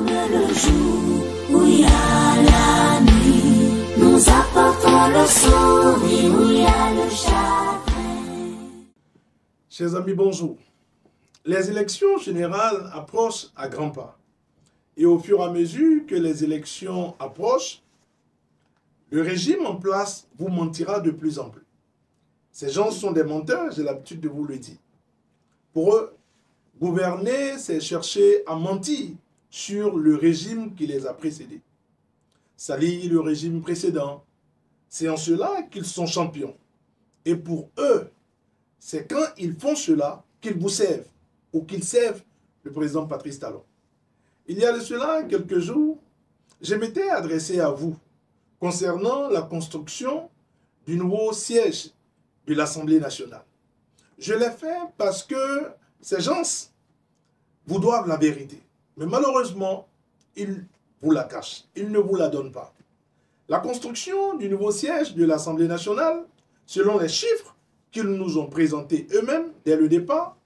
sommes le jour où il y a la nuit. Nous apportons le sourire où il y a le chagrin. Chers amis, bonjour. Les élections générales approchent à grands pas. Et au fur et à mesure que les élections approchent, le régime en place vous mentira de plus en plus. Ces gens sont des menteurs, j'ai l'habitude de vous le dire. Pour eux, gouverner, c'est chercher à mentir sur le régime qui les a précédés. Salir le régime précédent, c'est en cela qu'ils sont champions. Et pour eux, c'est quand ils font cela qu'ils vous servent, ou qu'ils servent le président Patrice Talon. Il y a de cela quelques jours, je m'étais adressé à vous concernant la construction du nouveau siège de l'Assemblée nationale. Je l'ai fait parce que ces gens vous doivent la vérité. Mais malheureusement, ils vous la cachent. Ils ne vous la donnent pas. La construction du nouveau siège de l'Assemblée nationale, selon les chiffres qu'ils nous ont présentés eux-mêmes dès le départ,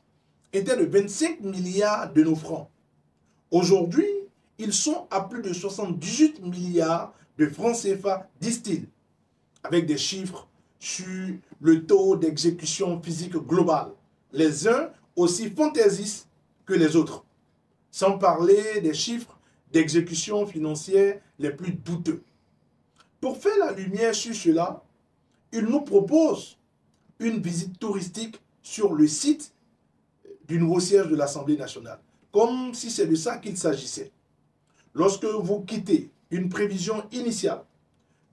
était de 25 milliards de nos francs. Aujourd'hui, ils sont à plus de 78 milliards de francs CFA, disent-ils, avec des chiffres sur le taux d'exécution physique global, les uns aussi fantaisistes que les autres, sans parler des chiffres d'exécution financière les plus douteux. Pour faire la lumière sur cela, ils nous proposent une visite touristique sur le site du nouveau siège de l'Assemblée nationale, comme si c'est de ça qu'il s'agissait. Lorsque vous quittez une prévision initiale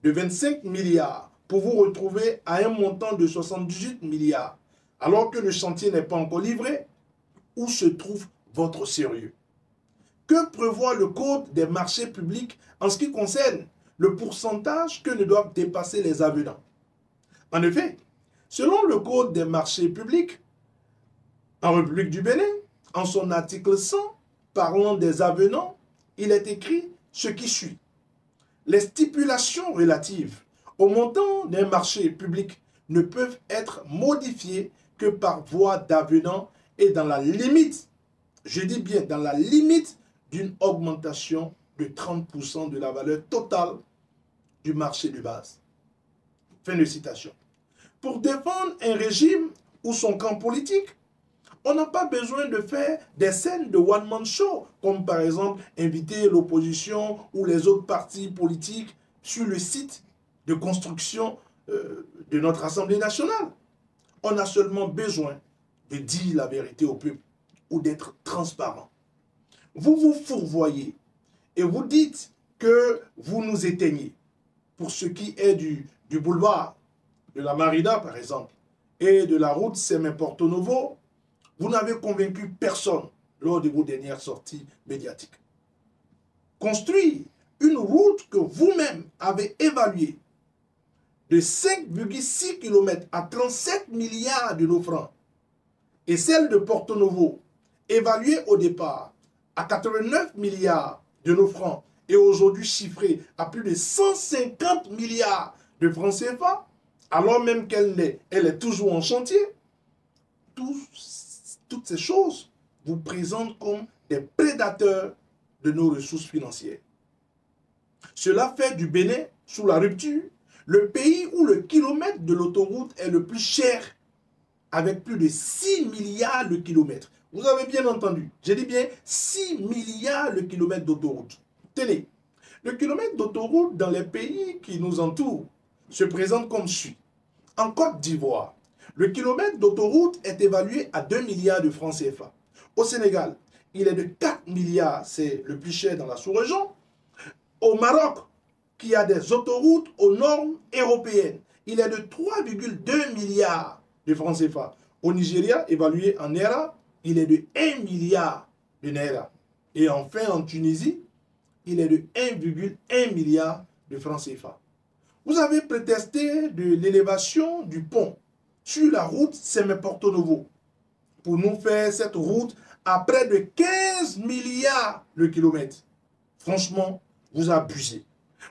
de 25 milliards pour vous retrouver à un montant de 78 milliards, alors que le chantier n'est pas encore livré, où se trouve votre sérieux? Que prévoit le Code des marchés publics en ce qui concerne le pourcentage que ne doivent dépasser les avenants? En effet, selon le Code des marchés publics, en République du Bénin, en son article 100, parlant des avenants, il est écrit ce qui suit. Les stipulations relatives au montant d'un marché public ne peuvent être modifiées que par voie d'avenant et dans la limite, je dis bien dans la limite d'une augmentation de 30% de la valeur totale du marché de base. Fin de citation. Pour défendre un régime ou son camp politique, on n'a pas besoin de faire des scènes de one-man show, comme par exemple inviter l'opposition ou les autres partis politiques sur le site de construction de notre Assemblée nationale. On a seulement besoin de dire la vérité au peuple ou d'être transparent. Vous vous fourvoyez et vous dites que vous nous éteignez. Pour ce qui est du boulevard de la Marina, par exemple, et de la route Semen-Porto Novo, vous n'avez convaincu personne lors de vos dernières sorties médiatiques. Construire une route que vous-même avez évaluée de 5,6 km à 37 milliards de nos francs et celle de Porto Novo, évaluée au départ à 89 milliards de nos francs et aujourd'hui chiffrée à plus de 150 milliards de francs CFA, alors même qu'elle est toujours en chantier, toutes ces choses vous présentent comme des prédateurs de nos ressources financières. Cela fait du Bénin, sous la rupture, le pays où le kilomètre de l'autoroute est le plus cher, avec plus de 6 milliards de kilomètres. Vous avez bien entendu, j'ai dit bien 6 milliards de kilomètres d'autoroute. Tenez, le kilomètre d'autoroute dans les pays qui nous entourent se présente comme suit. En Côte d'Ivoire, le kilomètre d'autoroute est évalué à 2 milliards de francs CFA. Au Sénégal, il est de 4 milliards, c'est le plus cher dans la sous-région. Au Maroc, qui a des autoroutes aux normes européennes, il est de 3,2 milliards de francs CFA. Au Nigeria, évalué en Naira, il est de 1 milliard de Naira. Et enfin, en Tunisie, il est de 1,1 milliard de francs CFA. Vous avez prétesté de l'élévation du pont sur la route Semen-Porto Novo pour nous faire cette route à près de 15 milliards de kilomètres. Franchement, vous abusez.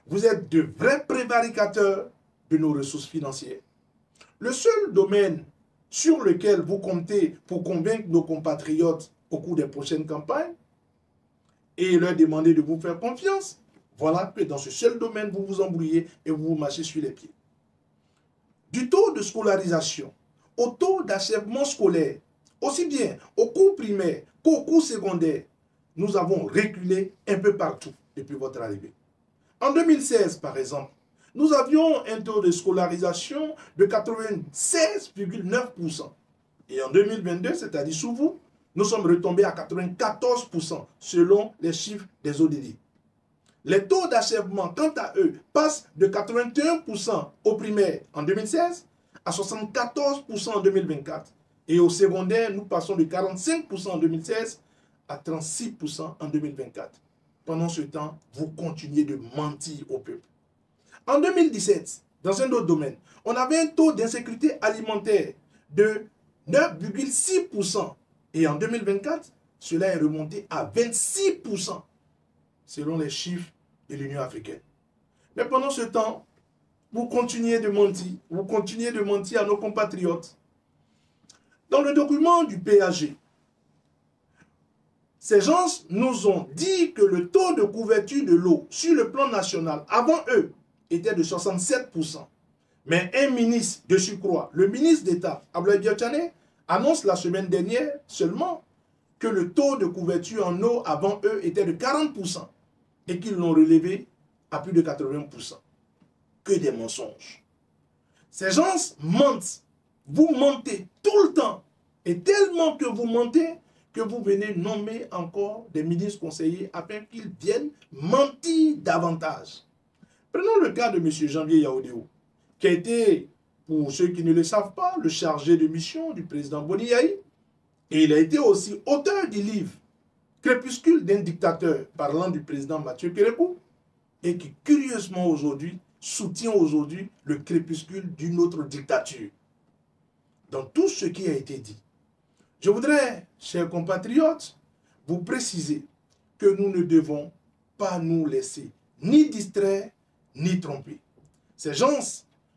Vous êtes de vrais prévaricateurs de nos ressources financières. Le seul domaine sur lequel vous comptez pour convaincre nos compatriotes au cours des prochaines campagnes et leur demander de vous faire confiance, voilà que dans ce seul domaine, vous vous embrouillez et vous vous marchez sur les pieds. Du taux de scolarisation au taux d'achèvement scolaire, aussi bien au cours primaire qu'au cours secondaire, nous avons reculé un peu partout depuis votre arrivée. En 2016, par exemple, nous avions un taux de scolarisation de 96,9%. Et en 2022, c'est-à-dire sous vous, nous sommes retombés à 94% selon les chiffres des ODD. Les taux d'achèvement, quant à eux, passent de 81% au primaire en 2016 à 74% en 2024. Et au secondaire, nous passons de 45% en 2016 à 36% en 2024. Pendant ce temps, vous continuez de mentir au peuple. En 2017, dans un autre domaine, on avait un taux d'insécurité alimentaire de 9,6%. Et en 2024, cela est remonté à 26%, selon les chiffres de l'Union africaine. Mais pendant ce temps, vous continuez de mentir. Vous continuez de mentir à nos compatriotes. Dans le document du PAG, ces gens nous ont dit que le taux de couverture de l'eau sur le plan national, avant eux, était de 67%. Mais un ministre de surcroît, le ministre d'État, Abdoulaye Biotchane, annonce la semaine dernière seulement que le taux de couverture en eau avant eux était de 40% et qu'ils l'ont relevé à plus de 80%. Que des mensonges. Ces gens mentent. Vous mentez tout le temps. Et tellement que vous mentez, que vous venez nommer encore des ministres conseillers afin qu'ils viennent mentir davantage. Prenons le cas de M. Janvier Yaoudéo, qui a été, pour ceux qui ne le savent pas, le chargé de mission du président Boni Yahi. Et il a été aussi auteur du livre Crépuscule d'un dictateur, parlant du président Mathieu Kérékou, et qui curieusement aujourd'hui soutient aujourd'hui le crépuscule d'une autre dictature. Dans tout ce qui a été dit, je voudrais, chers compatriotes, vous préciser que nous ne devons pas nous laisser ni distraire, ni tromper. Ces gens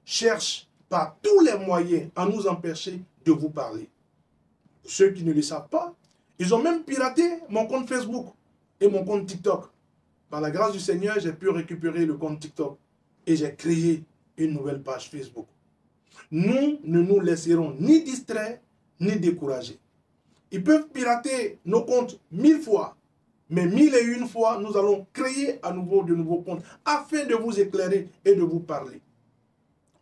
cherchent par tous les moyens à nous empêcher de vous parler. Pour ceux qui ne le savent pas, ils ont même piraté mon compte Facebook et mon compte TikTok. Par la grâce du Seigneur, j'ai pu récupérer le compte TikTok et j'ai créé une nouvelle page Facebook. Nous ne nous laisserons ni distraire, ni décourager. Ils peuvent pirater nos comptes 1000 fois, mais 1001 fois, nous allons créer à nouveau de nouveaux comptes afin de vous éclairer et de vous parler.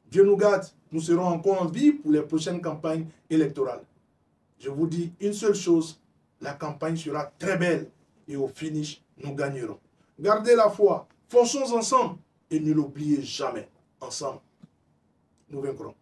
Dieu nous garde, nous serons encore en vie pour les prochaines campagnes électorales. Je vous dis une seule chose, la campagne sera très belle et au finish, nous gagnerons. Gardez la foi, forçons ensemble et ne l'oubliez jamais. Ensemble, nous vaincrons.